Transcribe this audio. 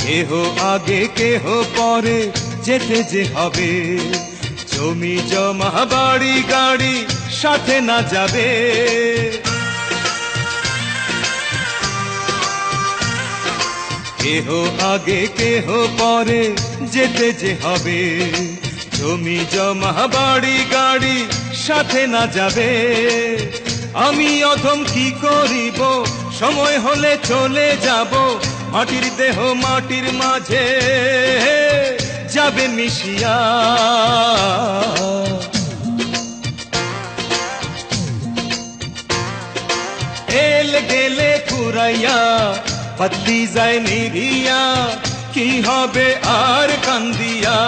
কেহ আগে কেহ পরে যেতে যে হবে, জমি জমা বাড়ি গাড়ি সাথে না যাবে। কেহ আগে কেহ পরে যেতে যে হবে, জমি জমা বাড়ি গাড়ি সাথে না যাবে। আমি অধম কি করিব, সময় হলে চলে যাব, মাটির দেহ মাটির মাঝে যাবে মিশিয়া। এল গেলে ফুরাইয়া বদলি যায় নিভিয়া, কি হবে আর কান্দিয়া।